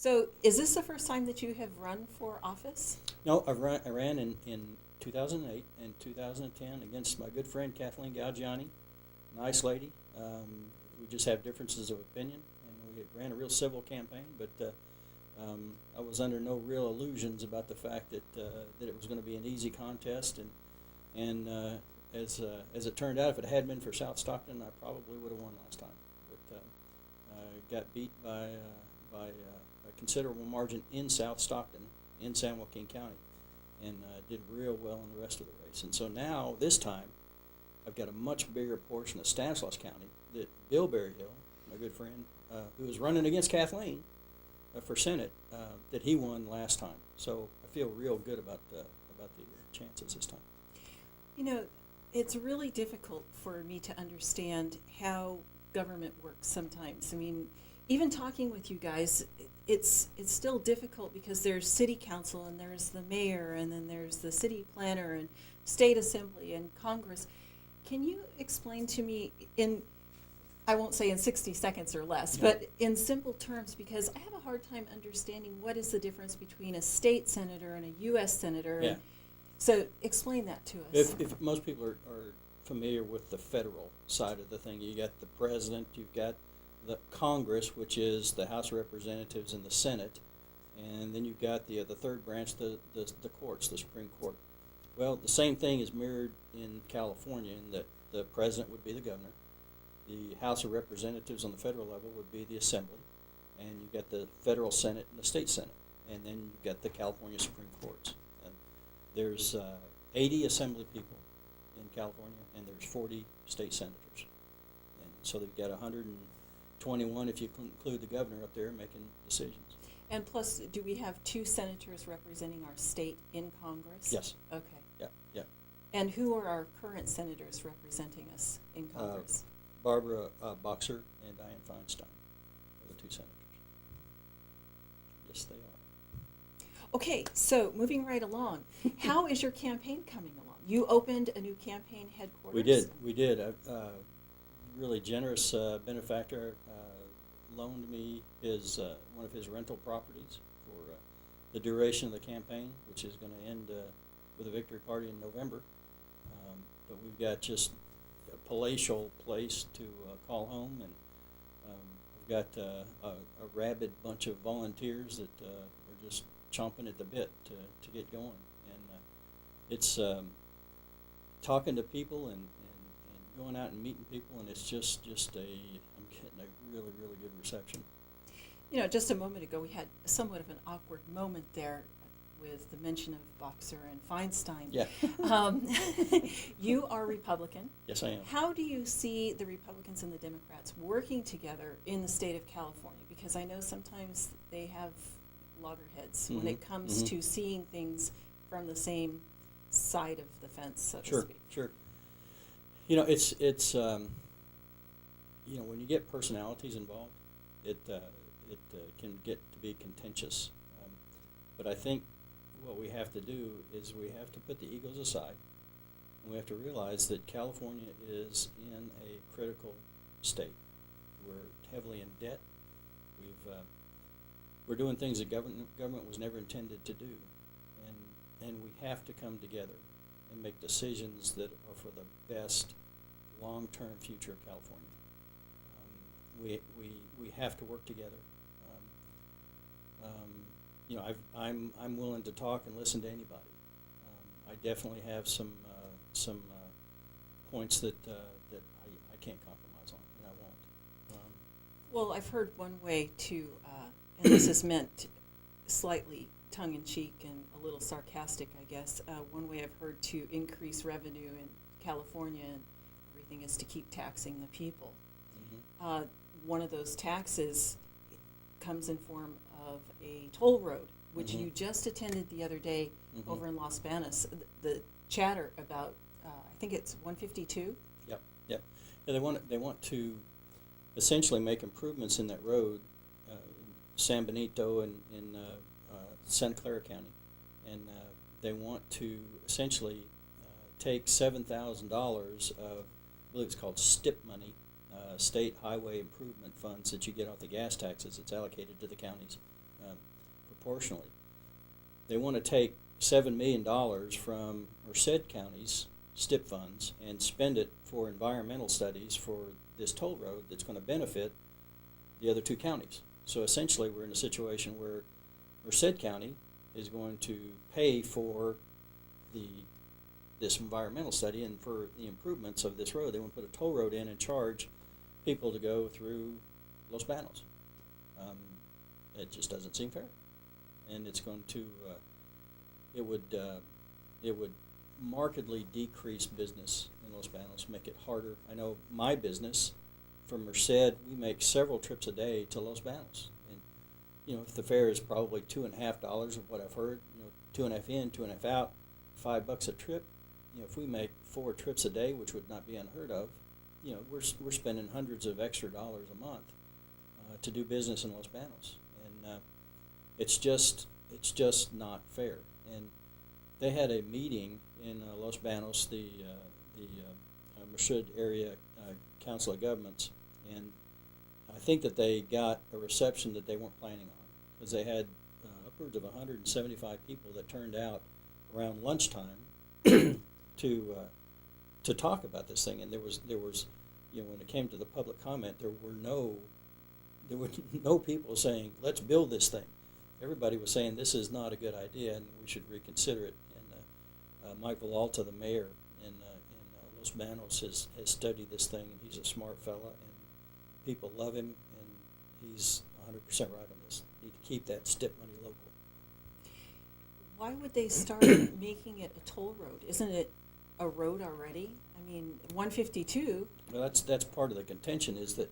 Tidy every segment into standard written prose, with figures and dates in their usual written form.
So is this the first time that you have run for office? No, I ran in 2008 and 2010 against my good friend Kathleen Galgiani, nice lady. We just have differences of opinion, and we ran a real civil campaign, but I was under no real illusions about the fact that it was going to be an easy contest, and as it turned out, if it had been for South Stockton, I probably would have won last time. But I got beat by a considerable margin in South Stockton, in San Joaquin County, and did real well in the rest of the race. And so now, this time, I've got a much bigger portion of Stanislaus County that Bill Berryhill, my good friend, who was running against Kathleen for Senate, that he won last time. So I feel real good about the chances this time. You know, it's really difficult for me to understand how government works sometimes. I mean, even talking with you guys, it's still difficult because there's city council and there's the mayor and then there's the city planner and state assembly and Congress. Can you explain to me I won't say in 60 seconds or less, but in simple terms, because I have a hard time understanding what is the difference between a state senator and a U.S. senator. Yeah. So explain that to us. If most people are familiar with the federal side of the thing, you got the president, you've got the Congress, which is the House of Representatives and the Senate, and then you've got the third branch, the courts, the Supreme Court. Well, the same thing is mirrored in California in that the president would be the governor, the House of Representatives on the federal level would be the Assembly, and you've got the federal Senate and the state Senate, and then you've got the California Supreme Courts. And there's 80 Assembly people in California, and there's 40 state senators. And so they've got 121 if you include the governor up there making decisions. And plus, do we have 2 senators representing our state in Congress? Yes. Okay. Yeah. And who are our current senators representing us in Congress? Barbara Boxer and Dianne Feinstein are the 2 senators. Yes, they are. Okay, so moving right along, how is your campaign coming along? You opened a new campaign headquarters? We did. A really generous benefactor loaned me one of his rental properties for the duration of the campaign, which is going to end with a victory party in November. But we've got just a palatial place to call home, and we've got a rabid bunch of volunteers that are just chomping at the bit to get going. And it's talking to people and going out and meeting people, and it's just I'm getting a really, really good reception. You know, just a moment ago we had somewhat of an awkward moment there with the mention of Boxer and Feinstein. Yeah. You are Republican. Yes, I am. How do you see the Republicans and the Democrats working together in the state of California? Because I know sometimes they have loggerheads when it comes to seeing things from the same side of the fence, so to speak. Sure. You know, it's you know, when you get personalities involved, it can get to be contentious. But I think what we have to do is we have to put the egos aside, and we have to realize that California is in a critical state. We're heavily in debt. We're doing things that government was never intended to do, and we have to come together and make decisions that are for the best long-term future of California. We have to work together. You know, I'm willing to talk and listen to anybody. I definitely have some points that I can't compromise on, and I won't. Well, I've heard one way to, and this is meant slightly tongue-in-cheek and a little sarcastic, I guess. One way I've heard to increase revenue in California and everything is to keep taxing the people. One of those taxes comes in form of a toll road, which you just attended the other day over in Los Banos. The chatter about, I think it's 152. Yep. Yeah, they want to essentially make improvements in that road, San Benito and in Santa Clara County, and they want to essentially take $7,000 of, I believe it's called STIP money, state highway improvement funds that you get off the gas taxes. It's allocated to the counties proportionally. They want to take $7 million from Merced County's STIP funds and spend it for environmental studies for this toll road that's going to benefit the other two counties. So essentially, we're in a situation where Merced County is going to pay for this environmental study and for the improvements of this road. They want to put a toll road in and charge people to go through Los Banos. It just doesn't seem fair, and it's going to it would markedly decrease business in Los Banos, make it harder. I know my business from Merced, we make several trips a day to Los Banos, and if the fare is probably $2.50 of what I've heard, 2.5 in, 2.5 out, $5 a trip. If we make 4 trips a day, which would not be unheard of, we're spending hundreds of extra dollars a month to do business in Los Banos, and it's just not fair. And they had a meeting in Los Banos, the Merced Area Council of Governments, and I think that they got a reception that they weren't planning on, because they had upwards of 175 people that turned out around lunchtime to talk about this thing. And there was when it came to the public comment, there were no people saying, let's build this thing. Everybody was saying this is not a good idea and we should reconsider it. And Mike Villalta, the mayor in Los Banos, has studied this thing, and he's a smart fella, and people love him, and he's 100% right on this. Need to keep that STIP money local. Why would they start making it a toll road? Isn't it a road already? I mean, 152. Well, that's part of the contention, is that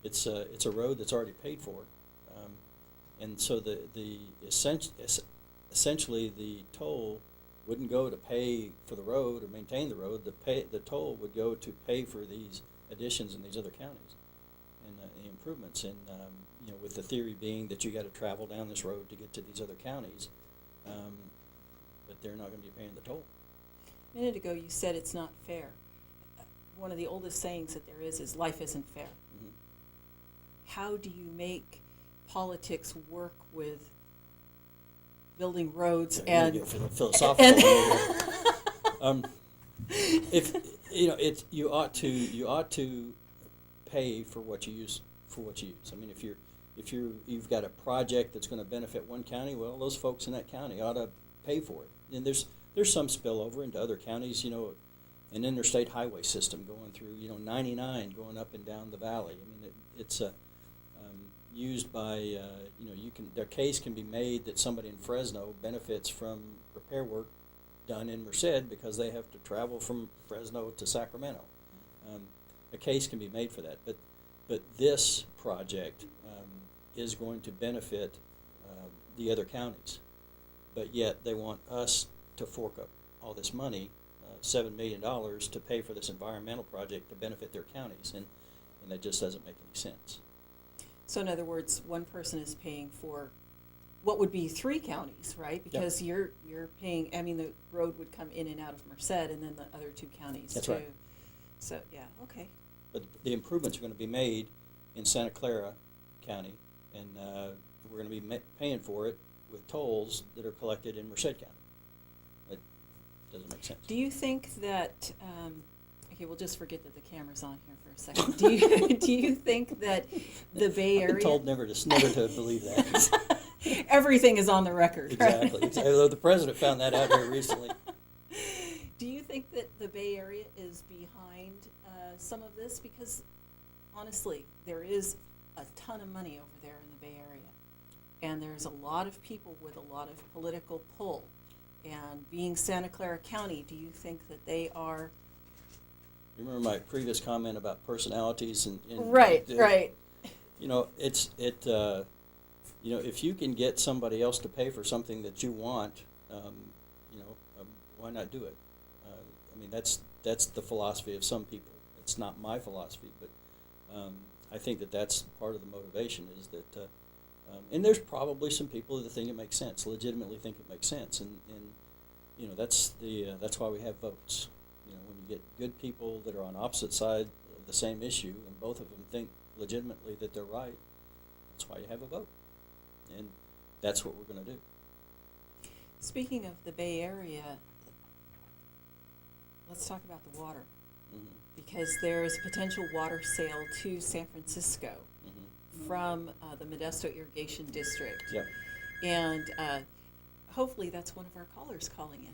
it's a road that's already paid for, and so essentially the toll wouldn't go to pay for the road or maintain the road. The toll would go to pay for these additions in these other counties and the improvements. And with the theory being that you got to travel down this road to get to these other counties, but they're not going to be paying the toll. A minute ago, you said it's not fair. One of the oldest sayings that there is life isn't fair. Mm-hmm. How do you make politics work with building roads and get philosophical? If you ought to pay for what you use. I mean, if you've got a project that's going to benefit one county, well, those folks in that county ought to pay for it. And there's some spillover into other counties. An interstate highway system going through 99 going up and down the valley. I mean, it's used by their case can be made that somebody in Fresno benefits from repair work done in Merced because they have to travel from Fresno to Sacramento. A case can be made for that, but this project is going to benefit the other counties, but yet they want us to fork up all this money, $7 million, to pay for this environmental project to benefit their counties, and that just doesn't make any sense. So in other words, one person is paying for what would be 3 counties, right? Because you're paying. I mean, the road would come in and out of Merced, and then the other 2 counties. That's too. right. So yeah, okay. But the improvements are going to be made in Santa Clara County, and we're going to be paying for it with tolls that are collected in Merced County. That doesn't make sense. Do you think that? Okay, we'll just forget that the camera's on here for a second. Do you think that the Bay Area? I've been told never to believe that. Everything is on the record. Exactly. Right? Although the president found that out here recently. Do you think that the Bay Area is behind some of this? Because honestly, there is a ton of money over there in the Bay Area, and there's a lot of people with a lot of political pull. And being Santa Clara County, do you think that they are? You remember my previous comment about personalities and Right. If you can get somebody else to pay for something that you want, why not do it? I mean, that's the philosophy of some people. It's not my philosophy, but I think that's part of the motivation is that, and there's probably some people that think it makes sense, legitimately think it makes sense, and that's why we have votes. When you get good people that are on opposite sides of the same issue, and both of them think legitimately that they're right, that's why you have a vote. And that's what we're going to do. Speaking of the Bay Area, let's talk about the water, Mm-hmm. because there is potential water sale to San Francisco Mm-hmm. from the Modesto Irrigation District. Yeah. And hopefully that's one of our callers calling in.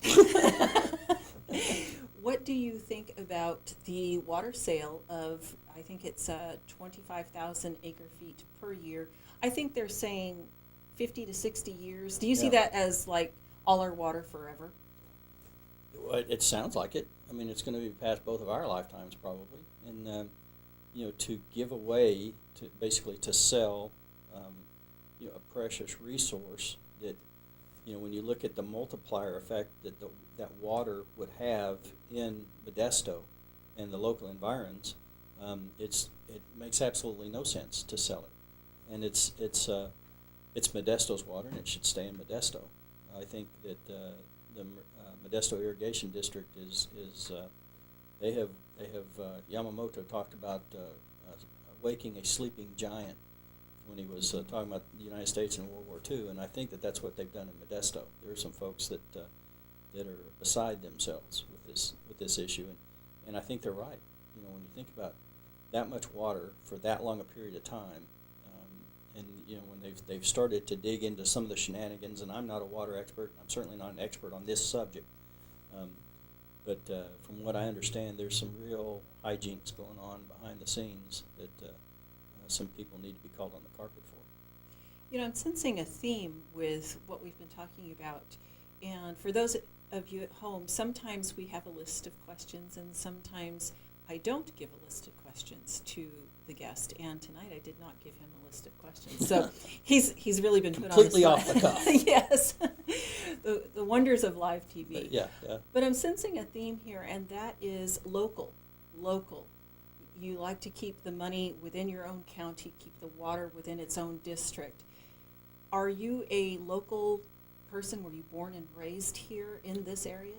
What do you think about the water sale of, I think it's 25,000 acre feet per year? I think they're saying 50 to 60 years. Do you see Yeah. that as like all our water forever? Well, it sounds like it. I mean, it's going to be past both of our lifetimes probably, and to give away, to basically to sell, a precious resource that, when you look at the multiplier effect that that water would have in Modesto and the local environs, it makes absolutely no sense to sell it, and it's Modesto's water and it should stay in Modesto. I think that the Modesto Irrigation District is they have Yamamoto talked about waking a sleeping giant when he was talking about the United States in World War II, and I think that that's what they've done in Modesto. There are some folks that are beside themselves with this issue, and I think they're right. When you think about that much water for that long a period of time, and when they've started to dig into some of the shenanigans, and I'm not a water expert, I'm certainly not an expert on this subject, but from what I understand, there's some real hijinks going on behind the scenes that some people need to be called on the carpet for. I'm sensing a theme with what we've been talking about. And for those of you at home, sometimes we have a list of questions, and sometimes I don't give a list of questions to the guest. And tonight I did not give him a list of questions. So he's really been put Completely on off the cuff. Yes. The wonders of live TV. Yeah. But I'm sensing a theme here, and that is local. You like to keep the money within your own county, keep the water within its own district. Are you a local person? Were you born and raised here in this area?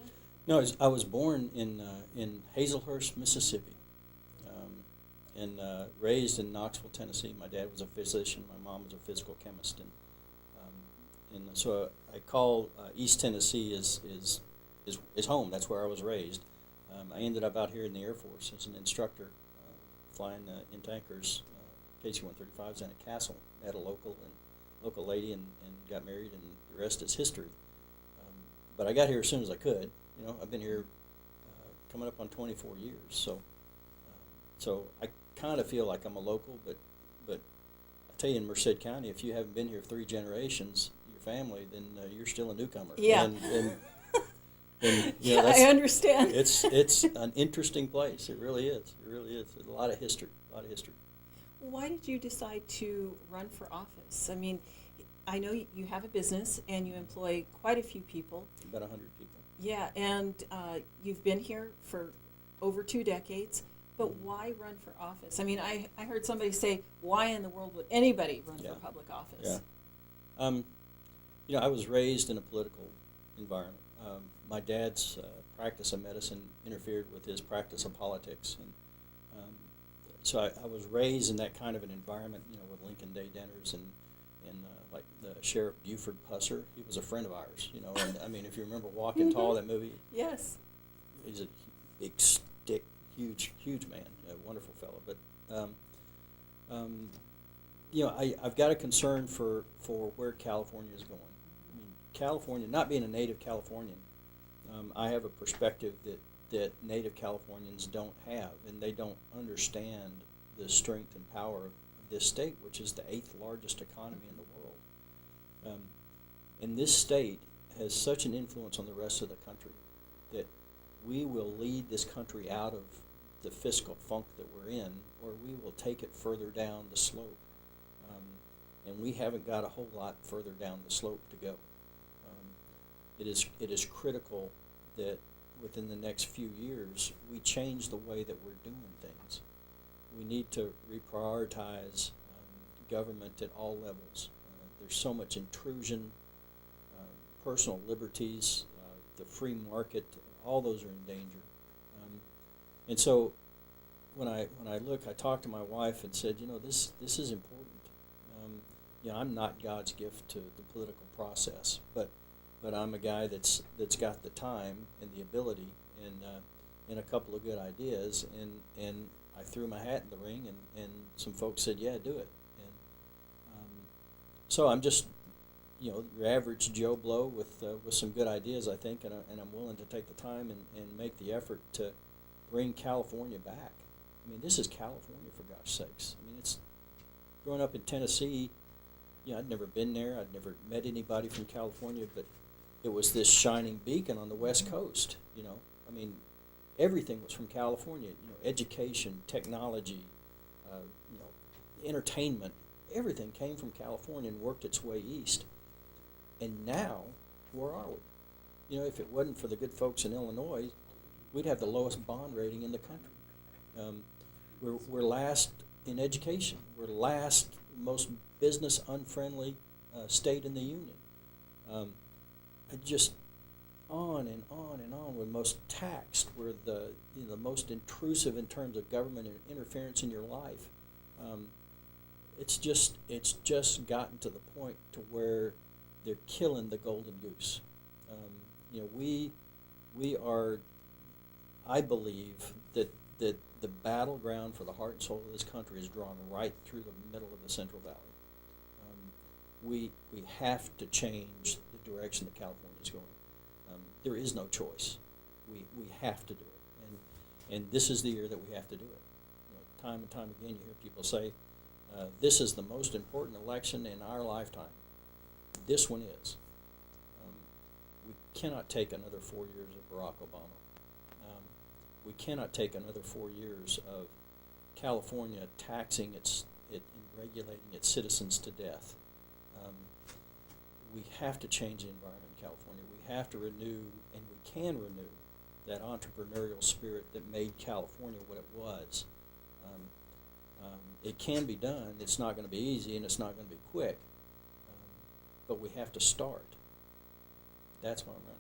No, I was born in Hazelhurst, Mississippi, and raised in Knoxville, Tennessee. My dad was a physician. My mom was a physical chemist, and so I call East Tennessee is home. That's where I was raised. I ended up out here in the Air Force as an instructor, flying in tankers, KC-135s, and at Castle. Met a local lady and got married, and the rest is history. But I got here as soon as I could. I've been here coming up on 24 years, so I kind of feel like I'm a local, but I tell you, in Merced County, if you haven't been here 3 generations, your family, then you're still a newcomer. Yeah. And yeah, I understand. It's an interesting place. It really is. There's a lot of history. Why did you decide to run for office? I mean, I know you have a business and you employ quite a few people. About 100 people. Yeah, and you've been here for over 2 decades, but why run for office? I mean, I heard somebody say, why in the world would anybody run for public office? Yeah. I was raised in a political environment. My dad's practice of medicine interfered with his practice of politics, and so I was raised in that kind of an environment, with Lincoln Day dinners and like the Sheriff Buford Pusser. He was a friend of ours, and I mean, if you remember Walking Tall, that movie. Yes. He's a big stick, huge man, a wonderful fellow. But I've got a concern for where California is going. I mean, California, not being a native Californian, I have a perspective that native Californians don't have, and they don't understand the strength and power of this state, which is the 8th largest economy in the world. And this state has such an influence on the rest of the country that we will lead this country out of the fiscal funk that we're in, or we will take it further down the slope. And we haven't got a whole lot further down the slope to go. It is critical that within the next few years we change the way that we're doing things. We need to reprioritize government at all levels. There's so much intrusion, personal liberties, the free market, all those are in danger. And so when I look, I talked to my wife and said, this is important. I'm not God's gift to the political process, but I'm a guy that's got the time and the ability and a couple of good ideas, and I threw my hat in the ring, and some folks said, yeah, do it. And so I'm just, your average Joe Blow with some good ideas, I think, and I'm willing to take the time and make the effort to bring California back. I mean, this is California, for gosh sakes. I mean, it's growing up in Tennessee. I'd never been there. I'd never met anybody from California, but it was this shining beacon on the West Coast. I mean, everything was from California. Education, technology, entertainment, everything came from California and worked its way east. And now, where are we? If it wasn't for the good folks in Illinois, we'd have the lowest bond rating in the country. We're last in education. We're last most business unfriendly state in the union. Just on and on and on. We're most taxed. We're the most intrusive in terms of government interference in your life. It's just gotten to the point to where they're killing the golden goose. We are. I believe that the battleground for the heart and soul of this country is drawn right through the middle of the Central Valley. We have to change the direction that California is going. There is no choice. We have to do it, and this is the year that we have to do it. Time and time again, you hear people say, "This is the most important election in our lifetime." This one is. We cannot take another 4 years of Barack Obama. We cannot take another 4 years of California taxing it and regulating its citizens to death. We have to change the environment in California. We have to renew, and we can renew, that entrepreneurial spirit that made California what it was. It can be done. It's not going to be easy, and it's not going to be quick. But we have to start. That's why I'm running.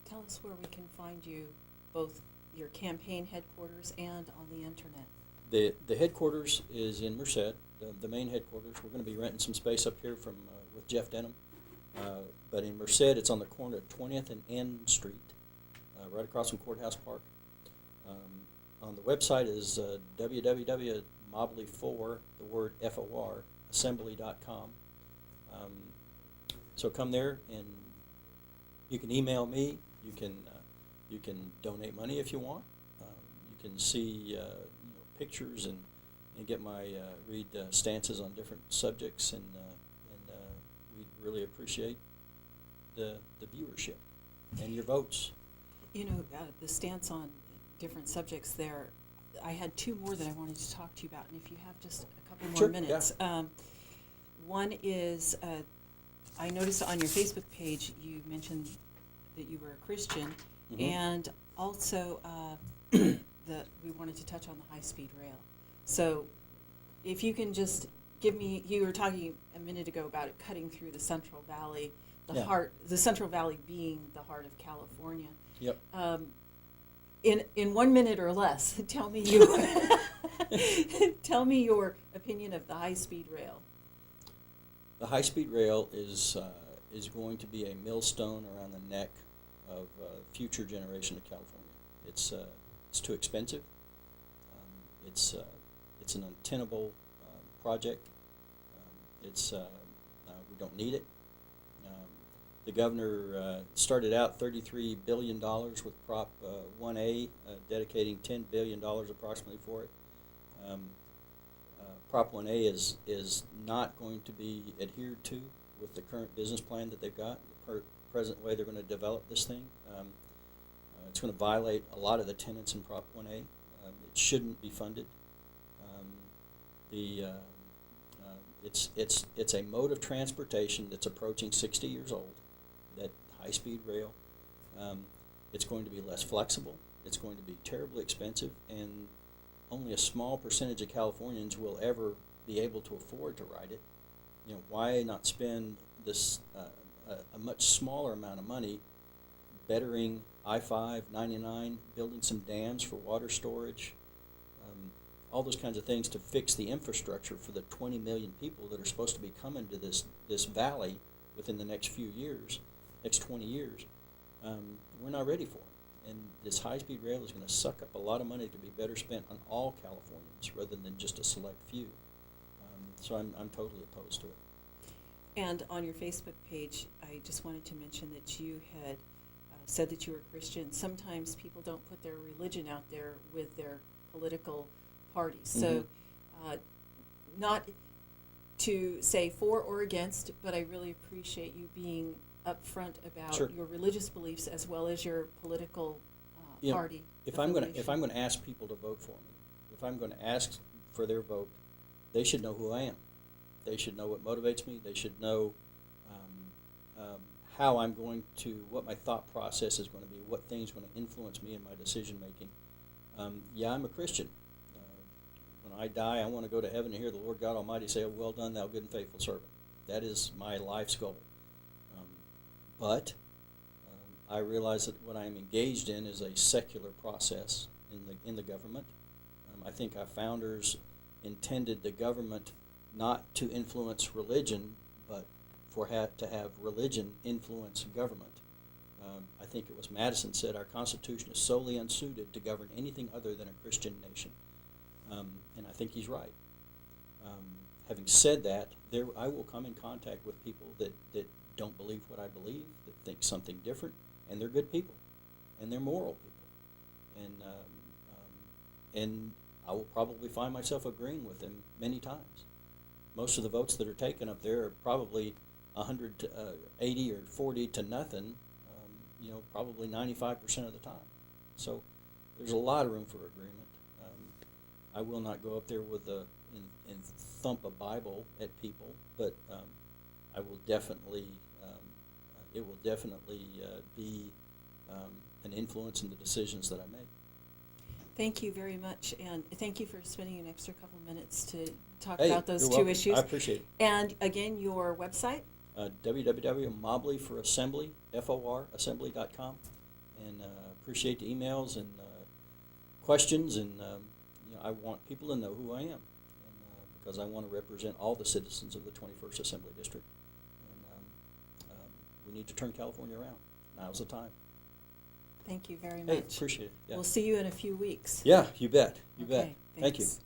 Tell us where we can find you, both your campaign headquarters and on the internet. The headquarters is in Merced, the main headquarters. We're going to be renting some space up here with Jeff Denham. But in Merced, it's on the corner of 20th and N Street, right across from Courthouse Park. On the website is www.mobley4, the word FOR, assembly.com. So come there, and you can email me. You can donate money if you want. You can see pictures and get my read stances on different subjects, and we'd really appreciate the viewership and your votes. The stance on different subjects there, I had two more that I wanted to talk to you about, and if you have just a couple more Sure, minutes. yeah. One is, I noticed on your Facebook page you mentioned that you were a Christian, Mm-hmm. and also we wanted to touch on the high-speed rail. So if you can just give me, you were talking a minute ago about it cutting through the Central Valley, the Central Valley being the heart of California. Yep. In 1 minute or less, tell me your opinion of the high-speed rail. The high-speed rail is going to be a millstone around the neck of future generation of California. It's too expensive. It's an untenable project. We don't need it. The governor started out $33 billion with Prop 1A, dedicating $10 billion approximately for it. Prop 1A is not going to be adhered to with the current business plan that they've got, the present way they're going to develop this thing. It's going to violate a lot of the tenets in Prop 1A. It shouldn't be funded. It's a mode of transportation that's approaching 60 years old, that high-speed rail. It's going to be less flexible. It's going to be terribly expensive, and only a small percentage of Californians will ever be able to afford to ride it. Why not spend this a much smaller amount of money bettering I-5, 99, building some dams for water storage? all those kinds of things to fix the infrastructure for the 20 million people that are supposed to be coming to this valley within the next few years, next 20 years. We're not ready for them. And this high-speed rail is going to suck up a lot of money to be better spent on all Californians rather than just a select few. So I'm totally opposed to it. And on your Facebook page, I just wanted to mention that you had said that you were Christian. Sometimes people don't put their religion out there with their political parties. So not to say for or against, but I really appreciate you being upfront about Sure. your religious beliefs as well as your political You know, party. if I'm going to ask people to vote for me, if I'm going to ask for their vote, they should know who I am. They should know what motivates me. They should know how I'm going to, what my thought process is going to be, what things are going to influence me in my decision making. Yeah, I'm a Christian. When I die, I want to go to heaven and hear the Lord God Almighty say, "Oh, well done, thou good and faithful servant." That is my life's goal. But I realize that what I'm engaged in is a secular process in the government. I think our founders intended the government not to influence religion, but to have religion influence government. I think it was Madison said our Constitution is solely unsuited to govern anything other than a Christian nation, and I think he's right. Having said that, I will come in contact with people that don't believe what I believe, that think something different, and they're good people, and they're moral people, and I will probably find myself agreeing with them many times. Most of the votes that are taken up there are probably 180 or 40 to nothing, probably 95% of the time. So there's a lot of room for agreement. I will not go up there with and thump a Bible at people, but I will definitely, it will definitely be an influence in the decisions that I make. Thank you very much, and thank you for spending an extra couple minutes to talk Hey, about those you're two welcome. issues. I appreciate it. And again, your website? www.mobley for assembly, FOR assembly.com, and appreciate the emails and questions, and I want people to know who I am, and because I want to represent all the citizens of the 21st Assembly District, and we need to turn California around. Now's the time. Thank you very Hey, much. appreciate it. Yeah. We'll see you in a few weeks. Yeah, you bet. You Okay, bet. Thank you. thanks.